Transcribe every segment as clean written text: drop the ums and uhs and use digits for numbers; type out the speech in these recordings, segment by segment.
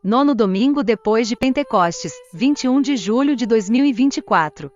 nono domingo depois de Pentecostes, 21 de julho de 2024.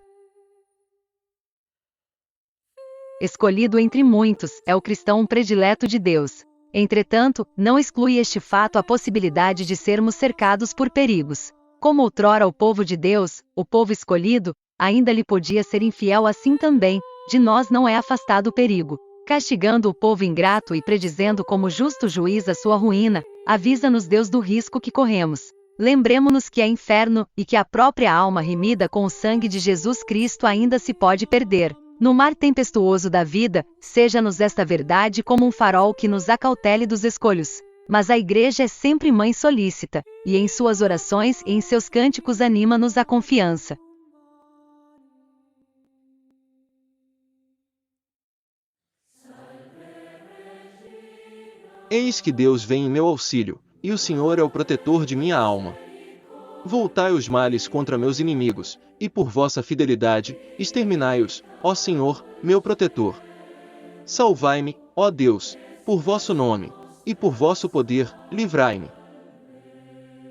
Escolhido entre muitos, é o cristão predileto de Deus. Entretanto, não exclui este fato a possibilidade de sermos cercados por perigos. Como outrora o povo de Deus, o povo escolhido, ainda lhe podia ser infiel, assim também, de nós não é afastado o perigo. Castigando o povo ingrato e predizendo como justo juiz a sua ruína, avisa-nos Deus do risco que corremos. Lembremo-nos que é inferno, e que a própria alma remida com o sangue de Jesus Cristo ainda se pode perder. No mar tempestuoso da vida, seja-nos esta verdade como um farol que nos acautele dos escolhos. Mas a Igreja é sempre mãe solícita, e em suas orações e em seus cânticos anima-nos a confiança. Eis que Deus vem em meu auxílio, e o Senhor é o protetor de minha alma. Voltai os males contra meus inimigos, e por vossa fidelidade, exterminai-os, ó Senhor, meu protetor. Salvai-me, ó Deus, por vosso nome, e por vosso poder, livrai-me.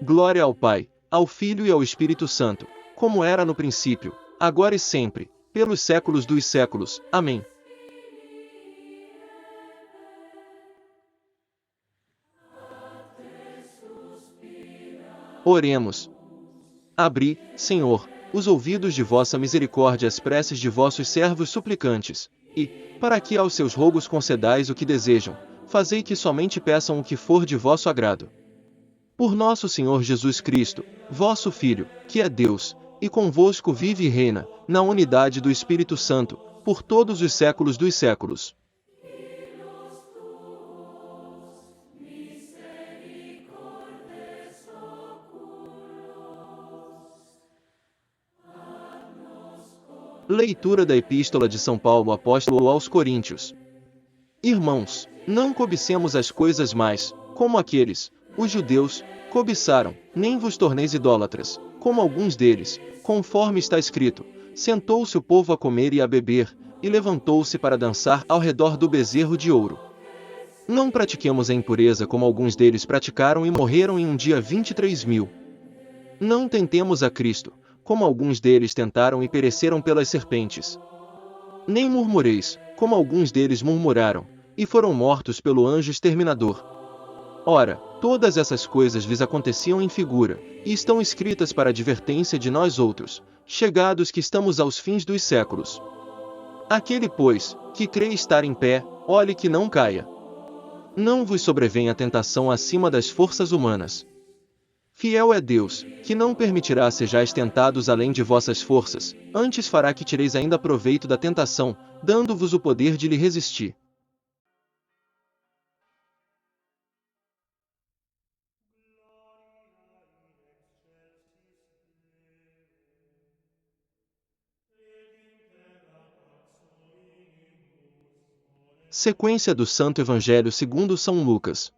Glória ao Pai, ao Filho e ao Espírito Santo, como era no princípio, agora e sempre, pelos séculos dos séculos. Amém. Oremos. Abri, Senhor, os ouvidos de vossa misericórdia às preces de vossos servos suplicantes, e, para que aos seus rogos concedais o que desejam, fazei que somente peçam o que for de vosso agrado. Por nosso Senhor Jesus Cristo, vosso Filho, que é Deus, e convosco vive e reina, na unidade do Espírito Santo, por todos os séculos dos séculos. Leitura da Epístola de São Paulo Apóstolo aos Coríntios. Irmãos, não cobicemos as coisas mais, como aqueles, os judeus, cobiçaram, nem vos torneis idólatras, como alguns deles, conforme está escrito, sentou-se o povo a comer e a beber, e levantou-se para dançar ao redor do bezerro de ouro. Não pratiquemos a impureza como alguns deles praticaram e morreram em um dia 23.000. Não tentemos a Cristo, como alguns deles tentaram e pereceram pelas serpentes. Nem murmureis, como alguns deles murmuraram, e foram mortos pelo anjo exterminador. Ora, todas essas coisas lhes aconteciam em figura, e estão escritas para a advertência de nós outros, chegados que estamos aos fins dos séculos. Aquele, pois, que crê estar em pé, olhe que não caia. Não vos sobrevenha a tentação acima das forças humanas. Fiel é Deus, que não permitirá sejais tentados além de vossas forças, antes fará que tireis ainda proveito da tentação, dando-vos o poder de lhe resistir. Sequência do Santo Evangelho segundo São Lucas.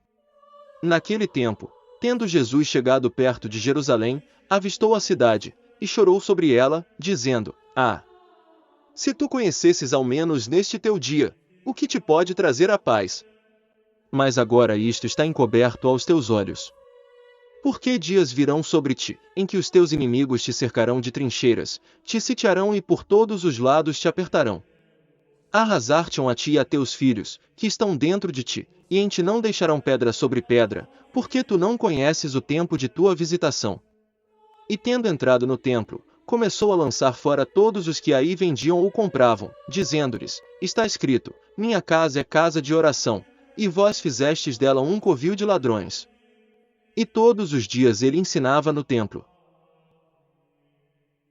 Naquele tempo, tendo Jesus chegado perto de Jerusalém, avistou a cidade, e chorou sobre ela, dizendo: Ah! Se tu conhecesses ao menos neste teu dia, o que te pode trazer a paz. Mas agora isto está encoberto aos teus olhos. Porque dias virão sobre ti, em que os teus inimigos te cercarão de trincheiras, te sitiarão e por todos os lados te apertarão. Arrasar-te-ão a ti e a teus filhos, que estão dentro de ti, e em ti não deixarão pedra sobre pedra, porque tu não conheces o tempo de tua visitação. E tendo entrado no templo, começou a lançar fora todos os que aí vendiam ou compravam, dizendo-lhes: Está escrito, minha casa é casa de oração, e vós fizestes dela um covil de ladrões. E todos os dias ele ensinava no templo.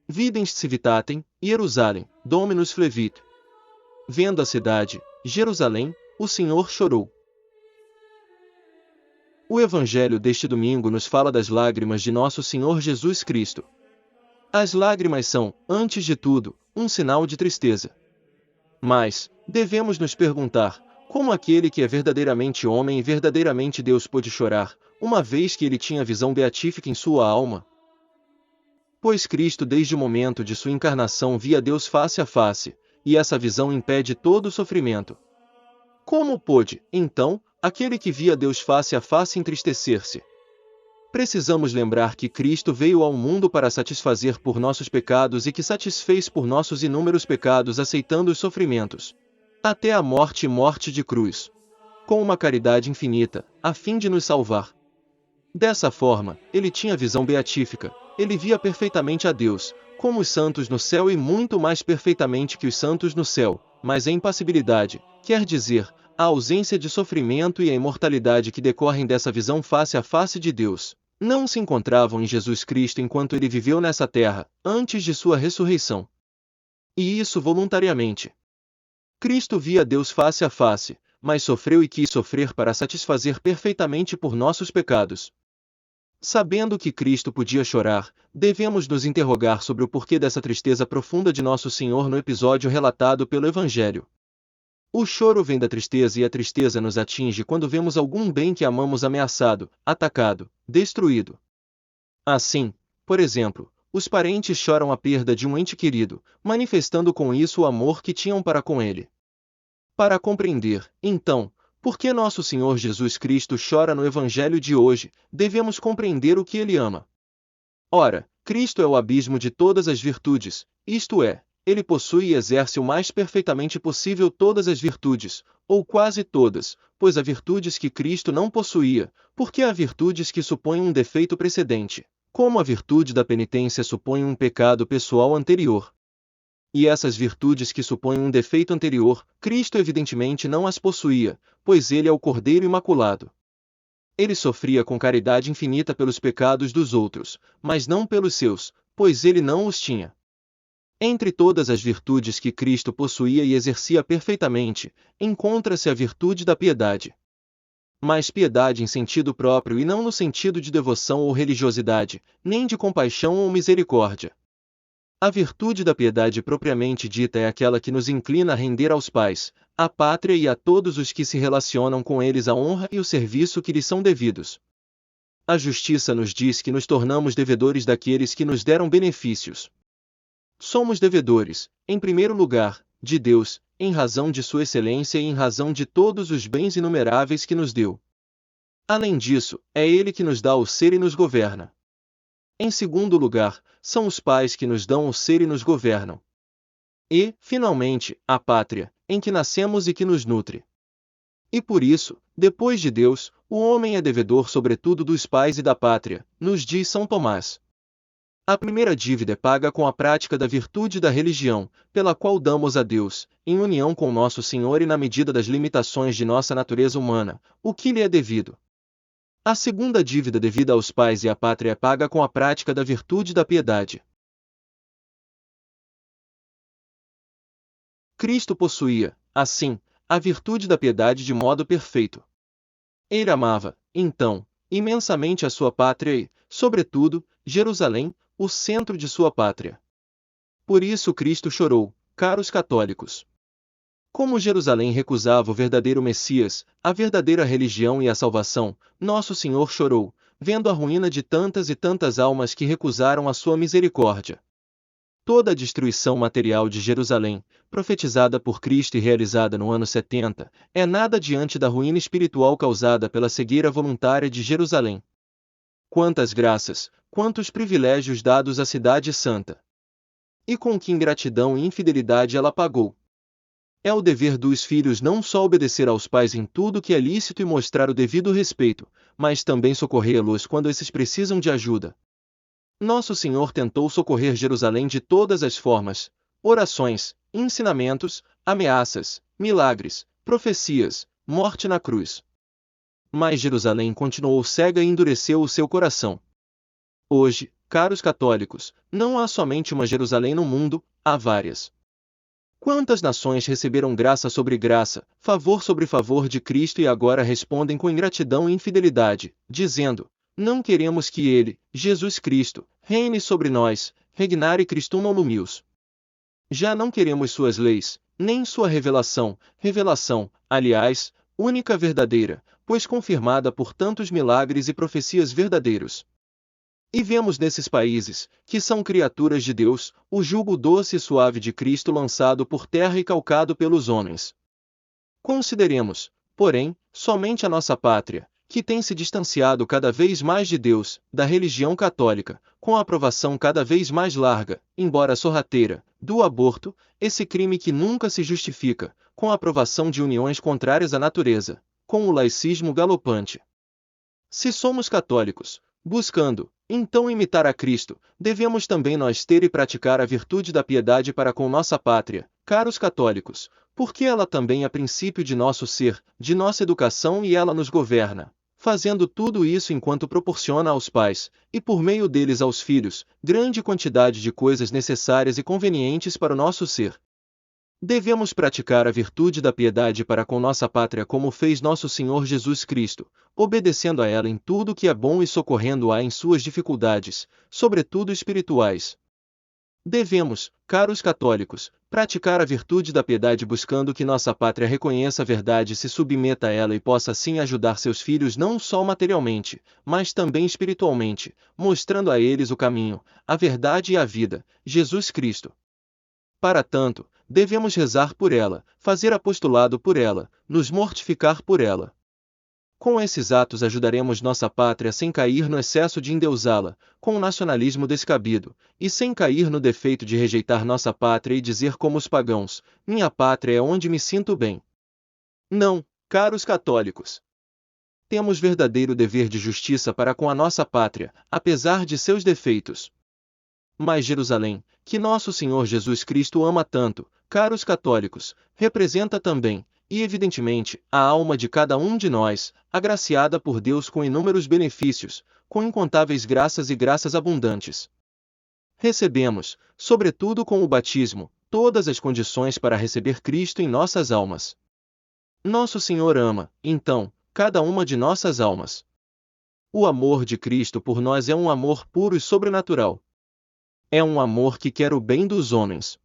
Videns civitatem, Jerusalém, Dominus flevit. Vendo a cidade, Jerusalém, o Senhor chorou. O Evangelho deste domingo nos fala das lágrimas de nosso Senhor Jesus Cristo. As lágrimas são, antes de tudo, um sinal de tristeza. Mas, devemos nos perguntar, como aquele que é verdadeiramente homem e verdadeiramente Deus pôde chorar, uma vez que ele tinha visão beatífica em sua alma? Pois Cristo desde o momento de sua encarnação via Deus face a face, e essa visão impede todo o sofrimento. Como pôde, então, aquele que via Deus face a face entristecer-se? Precisamos lembrar que Cristo veio ao mundo para satisfazer por nossos pecados e que satisfez por nossos inúmeros pecados aceitando os sofrimentos, até a morte e morte de cruz, com uma caridade infinita, a fim de nos salvar. Dessa forma, ele tinha visão beatífica, ele via perfeitamente a Deus, como os santos no céu e muito mais perfeitamente que os santos no céu, mas a impassibilidade, quer dizer, a ausência de sofrimento e a imortalidade que decorrem dessa visão face a face de Deus, não se encontravam em Jesus Cristo enquanto ele viveu nessa terra, antes de sua ressurreição. E isso voluntariamente. Cristo via Deus face a face, mas sofreu e quis sofrer para satisfazer perfeitamente por nossos pecados. Sabendo que Cristo podia chorar, devemos nos interrogar sobre o porquê dessa tristeza profunda de Nosso Senhor no episódio relatado pelo Evangelho. O choro vem da tristeza e a tristeza nos atinge quando vemos algum bem que amamos ameaçado, atacado, destruído. Assim, por exemplo, os parentes choram a perda de um ente querido, manifestando com isso o amor que tinham para com ele. Para compreender, então, por que Nosso Senhor Jesus Cristo chora no Evangelho de hoje, devemos compreender o que ele ama. Ora, Cristo é o abismo de todas as virtudes, isto é, ele possui e exerce o mais perfeitamente possível todas as virtudes, ou quase todas, pois há virtudes que Cristo não possuía, porque há virtudes que supõem um defeito precedente, como a virtude da penitência supõe um pecado pessoal anterior. E essas virtudes que supõem um defeito anterior, Cristo evidentemente não as possuía, pois ele é o Cordeiro Imaculado. Ele sofria com caridade infinita pelos pecados dos outros, mas não pelos seus, pois ele não os tinha. Entre todas as virtudes que Cristo possuía e exercia perfeitamente, encontra-se a virtude da piedade. Mas piedade em sentido próprio e não no sentido de devoção ou religiosidade, nem de compaixão ou misericórdia. A virtude da piedade propriamente dita é aquela que nos inclina a render aos pais, à pátria e a todos os que se relacionam com eles a honra e o serviço que lhes são devidos. A justiça nos diz que nos tornamos devedores daqueles que nos deram benefícios. Somos devedores, em primeiro lugar, de Deus, em razão de sua excelência e em razão de todos os bens inumeráveis que nos deu. Além disso, é Ele que nos dá o ser e nos governa. Em segundo lugar, são os pais que nos dão o ser e nos governam. E, finalmente, a pátria, em que nascemos e que nos nutre. E por isso, depois de Deus, o homem é devedor sobretudo dos pais e da pátria, nos diz São Tomás. A primeira dívida é paga com a prática da virtude da religião, pela qual damos a Deus, em união com Nosso Senhor e na medida das limitações de nossa natureza humana, o que lhe é devido. A segunda dívida devida aos pais e à pátria é paga com a prática da virtude da piedade. Cristo possuía, assim, a virtude da piedade de modo perfeito. Ele amava, então, imensamente a sua pátria e, sobretudo, Jerusalém, o centro de sua pátria. Por isso Cristo chorou, caros católicos. Como Jerusalém recusava o verdadeiro Messias, a verdadeira religião e a salvação, Nosso Senhor chorou, vendo a ruína de tantas e tantas almas que recusaram a sua misericórdia. Toda a destruição material de Jerusalém, profetizada por Cristo e realizada no ano 70, é nada diante da ruína espiritual causada pela cegueira voluntária de Jerusalém. Quantas graças, quantos privilégios dados à cidade santa! E com que ingratidão e infidelidade ela pagou! É o dever dos filhos não só obedecer aos pais em tudo que é lícito e mostrar o devido respeito, mas também socorrê-los quando esses precisam de ajuda. Nosso Senhor tentou socorrer Jerusalém de todas as formas: orações, ensinamentos, ameaças, milagres, profecias, morte na cruz. Mas Jerusalém continuou cega e endureceu o seu coração. Hoje, caros católicos, não há somente uma Jerusalém no mundo, há várias. Quantas nações receberam graça sobre graça, favor sobre favor de Cristo e agora respondem com ingratidão e infidelidade, dizendo: não queremos que Ele, Jesus Cristo, reine sobre nós, regnare Christum nolumius. Já não queremos suas leis, nem sua revelação, aliás, única verdadeira, pois confirmada por tantos milagres e profecias verdadeiros. E vemos nesses países, que são criaturas de Deus, o jugo doce e suave de Cristo lançado por terra e calcado pelos homens. Consideremos, porém, somente a nossa pátria, que tem se distanciado cada vez mais de Deus, da religião católica, com a aprovação cada vez mais larga, embora sorrateira, do aborto, esse crime que nunca se justifica, com a aprovação de uniões contrárias à natureza, com o laicismo galopante. Se somos católicos, buscando, então imitar a Cristo, devemos também nós ter e praticar a virtude da piedade para com nossa pátria, caros católicos, porque ela também é princípio de nosso ser, de nossa educação e ela nos governa, fazendo tudo isso enquanto proporciona aos pais, e por meio deles aos filhos, grande quantidade de coisas necessárias e convenientes para o nosso ser. Devemos praticar a virtude da piedade para com nossa pátria como fez nosso Senhor Jesus Cristo, obedecendo a ela em tudo que é bom e socorrendo-a em suas dificuldades, sobretudo espirituais. Devemos, caros católicos, praticar a virtude da piedade buscando que nossa pátria reconheça a verdade e se submeta a ela e possa assim ajudar seus filhos não só materialmente, mas também espiritualmente, mostrando a eles o caminho, a verdade e a vida, Jesus Cristo. Para tanto, devemos rezar por ela, fazer apostolado por ela, nos mortificar por ela. Com esses atos ajudaremos nossa pátria sem cair no excesso de endeusá-la, com o nacionalismo descabido, e sem cair no defeito de rejeitar nossa pátria e dizer como os pagãos, minha pátria é onde me sinto bem. Não, caros católicos. Temos verdadeiro dever de justiça para com a nossa pátria, apesar de seus defeitos. Mas Jerusalém, que nosso Senhor Jesus Cristo ama tanto, caros católicos, representa também, e evidentemente, a alma de cada um de nós, agraciada por Deus com inúmeros benefícios, com incontáveis graças e graças abundantes. Recebemos, sobretudo com o batismo, todas as condições para receber Cristo em nossas almas. Nosso Senhor ama, então, cada uma de nossas almas. O amor de Cristo por nós é um amor puro e sobrenatural. É um amor que quer o bem dos homens.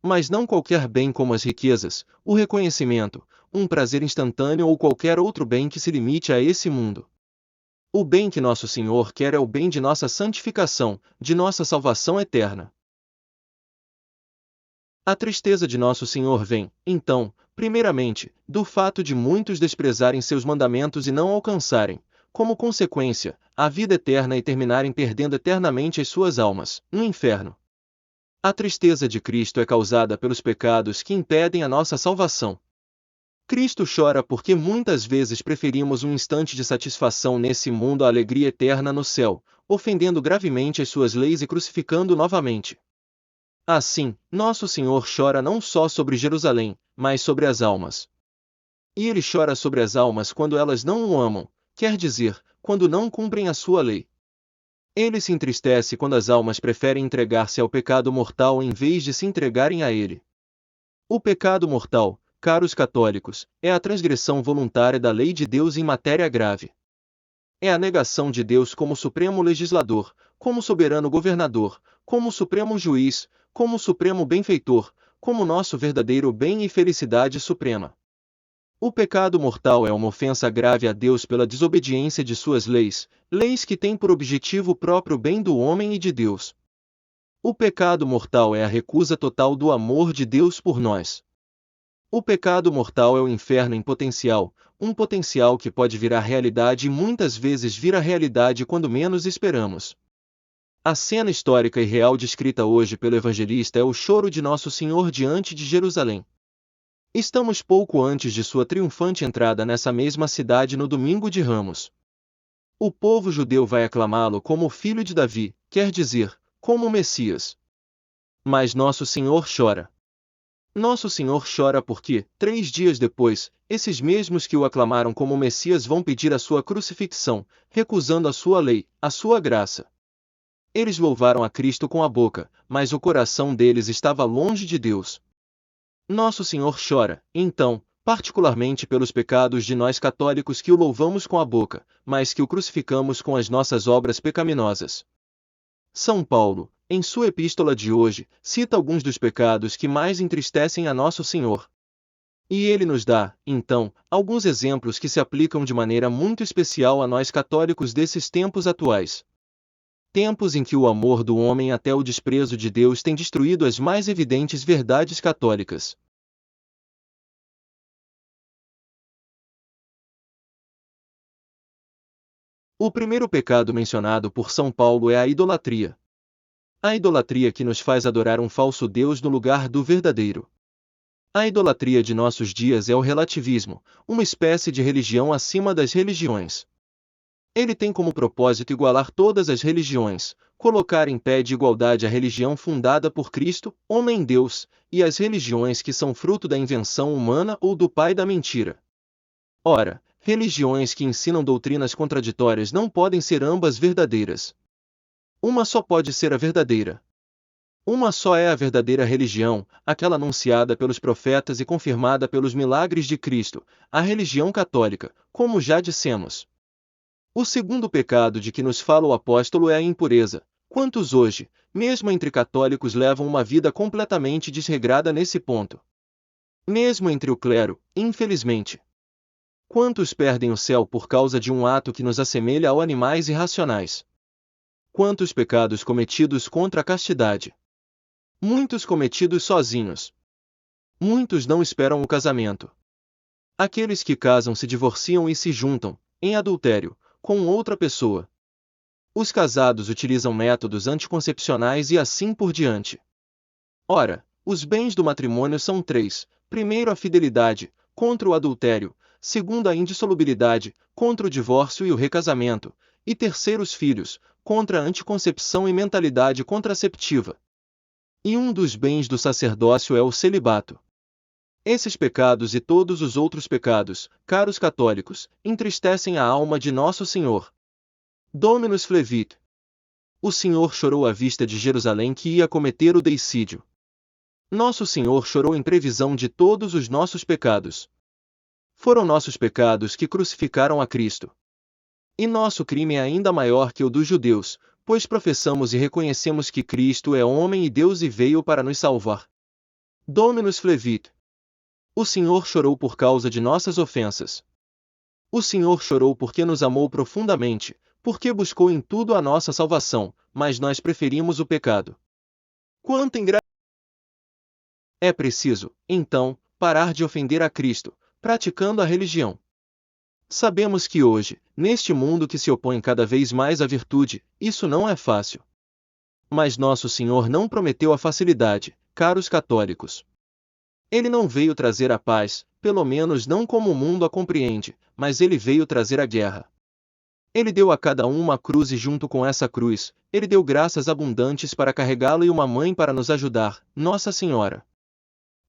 Mas não qualquer bem como as riquezas, o reconhecimento, um prazer instantâneo ou qualquer outro bem que se limite a esse mundo. O bem que nosso Senhor quer é o bem de nossa santificação, de nossa salvação eterna. A tristeza de nosso Senhor vem, então, primeiramente, do fato de muitos desprezarem seus mandamentos e não alcançarem, como consequência, a vida eterna e terminarem perdendo eternamente as suas almas, no inferno. A tristeza de Cristo é causada pelos pecados que impedem a nossa salvação. Cristo chora porque muitas vezes preferimos um instante de satisfação nesse mundo à alegria eterna no céu, ofendendo gravemente as suas leis e crucificando novamente. Assim, nosso Senhor chora não só sobre Jerusalém, mas sobre as almas. E ele chora sobre as almas quando elas não o amam, quer dizer, quando não cumprem a sua lei. Ele se entristece quando as almas preferem entregar-se ao pecado mortal em vez de se entregarem a ele. O pecado mortal, caros católicos, é a transgressão voluntária da lei de Deus em matéria grave. É a negação de Deus como supremo legislador, como soberano governador, como supremo juiz, como supremo benfeitor, como nosso verdadeiro bem e felicidade suprema. O pecado mortal é uma ofensa grave a Deus pela desobediência de suas leis, leis que têm por objetivo o próprio bem do homem e de Deus. O pecado mortal é a recusa total do amor de Deus por nós. O pecado mortal é o inferno em potencial, um potencial que pode virar realidade e muitas vezes vira realidade quando menos esperamos. A cena histórica e real descrita hoje pelo evangelista é o choro de Nosso Senhor diante de Jerusalém. Estamos pouco antes de sua triunfante entrada nessa mesma cidade no domingo de Ramos. O povo judeu vai aclamá-lo como o filho de Davi, quer dizer, como o Messias. Mas Nosso Senhor chora. Nosso Senhor chora porque, 3 dias depois, esses mesmos que o aclamaram como o Messias vão pedir a sua crucifixão, recusando a sua lei, a sua graça. Eles louvaram a Cristo com a boca, mas o coração deles estava longe de Deus. Nosso Senhor chora, então, particularmente pelos pecados de nós católicos que o louvamos com a boca, mas que o crucificamos com as nossas obras pecaminosas. São Paulo, em sua epístola de hoje, cita alguns dos pecados que mais entristecem a Nosso Senhor. E ele nos dá, então, alguns exemplos que se aplicam de maneira muito especial a nós católicos desses tempos atuais. Tempos em que o amor do homem até o desprezo de Deus tem destruído as mais evidentes verdades católicas. O primeiro pecado mencionado por São Paulo é a idolatria. A idolatria que nos faz adorar um falso Deus no lugar do verdadeiro. A idolatria de nossos dias é o relativismo, uma espécie de religião acima das religiões. Ele tem como propósito igualar todas as religiões, colocar em pé de igualdade a religião fundada por Cristo, homem-Deus, e as religiões que são fruto da invenção humana ou do pai da mentira. Ora, religiões que ensinam doutrinas contraditórias não podem ser ambas verdadeiras. Uma só pode ser a verdadeira. Uma só é a verdadeira religião, aquela anunciada pelos profetas e confirmada pelos milagres de Cristo, a religião católica, como já dissemos. O segundo pecado de que nos fala o apóstolo é a impureza. Quantos hoje, mesmo entre católicos, levam uma vida completamente desregrada nesse ponto? Mesmo entre o clero, infelizmente. Quantos perdem o céu por causa de um ato que nos assemelha a animais irracionais? Quantos pecados cometidos contra a castidade? Muitos cometidos sozinhos. Muitos não esperam o casamento. Aqueles que casam se divorciam e se juntam, em adultério, com outra pessoa. Os casados utilizam métodos anticoncepcionais e assim por diante. Ora, os bens do matrimônio são três: primeiro, a fidelidade, contra o adultério; segundo, a indissolubilidade, contra o divórcio e o recasamento; e terceiro, os filhos, contra a anticoncepção e mentalidade contraceptiva. E um dos bens do sacerdócio é o celibato. Esses pecados e todos os outros pecados, caros católicos, entristecem a alma de Nosso Senhor. Dominus flevit. O Senhor chorou à vista de Jerusalém que ia cometer o deicídio. Nosso Senhor chorou em previsão de todos os nossos pecados. Foram nossos pecados que crucificaram a Cristo. E nosso crime é ainda maior que o dos judeus, pois professamos e reconhecemos que Cristo é homem e Deus e veio para nos salvar. Dominus flevit. O Senhor chorou por causa de nossas ofensas. O Senhor chorou porque nos amou profundamente, porque buscou em tudo a nossa salvação, mas nós preferimos o pecado. Quanta ingratidão! É preciso, então, parar de ofender a Cristo, praticando a religião. Sabemos que hoje, neste mundo que se opõe cada vez mais à virtude, isso não é fácil. Mas Nosso Senhor não prometeu a facilidade, caros católicos. Ele não veio trazer a paz, pelo menos não como o mundo a compreende, mas ele veio trazer a guerra. Ele deu a cada um uma cruz e junto com essa cruz, ele deu graças abundantes para carregá-la e uma mãe para nos ajudar, Nossa Senhora.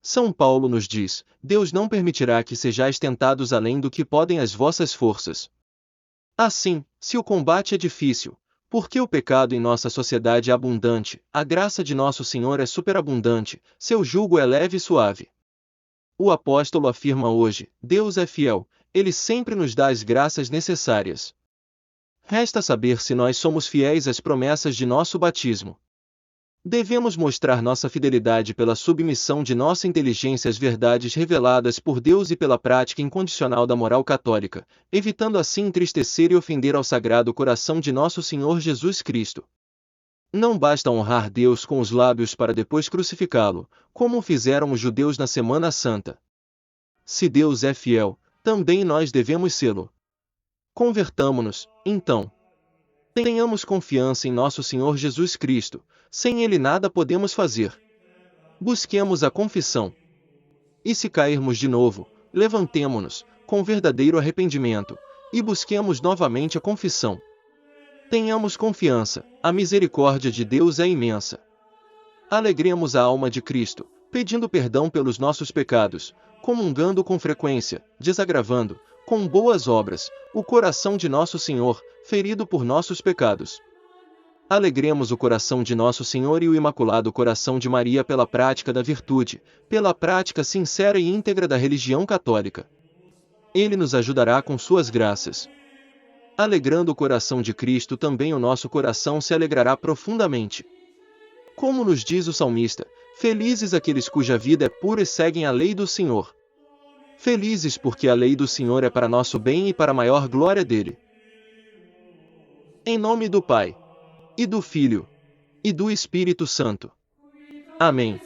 São Paulo nos diz: Deus não permitirá que sejais tentados além do que podem as vossas forças. Assim, se o combate é difícil, porque o pecado em nossa sociedade é abundante, a graça de Nosso Senhor é superabundante, seu jugo é leve e suave. O apóstolo afirma hoje: Deus é fiel, ele sempre nos dá as graças necessárias. Resta saber se nós somos fiéis às promessas de nosso batismo. Devemos mostrar nossa fidelidade pela submissão de nossa inteligência às verdades reveladas por Deus e pela prática incondicional da moral católica, evitando assim entristecer e ofender ao Sagrado Coração de Nosso Senhor Jesus Cristo. Não basta honrar Deus com os lábios para depois crucificá-lo, como fizeram os judeus na Semana Santa. Se Deus é fiel, também nós devemos sê-lo. Convertamo-nos, então. Tenhamos confiança em Nosso Senhor Jesus Cristo, sem Ele nada podemos fazer. Busquemos a confissão. E se cairmos de novo, levantemo-nos, com verdadeiro arrependimento, e busquemos novamente a confissão. Tenhamos confiança, a misericórdia de Deus é imensa. Alegremos a alma de Cristo, pedindo perdão pelos nossos pecados, comungando com frequência, desagravando, com boas obras, o coração de Nosso Senhor, ferido por nossos pecados. Alegremos o coração de Nosso Senhor e o Imaculado Coração de Maria pela prática da virtude, pela prática sincera e íntegra da religião católica. Ele nos ajudará com suas graças. Alegrando o coração de Cristo, também o nosso coração se alegrará profundamente. Como nos diz o salmista: felizes aqueles cuja vida é pura e seguem a lei do Senhor. Felizes porque a lei do Senhor é para nosso bem e para a maior glória dele. Em nome do Pai, e do Filho, e do Espírito Santo. Amém.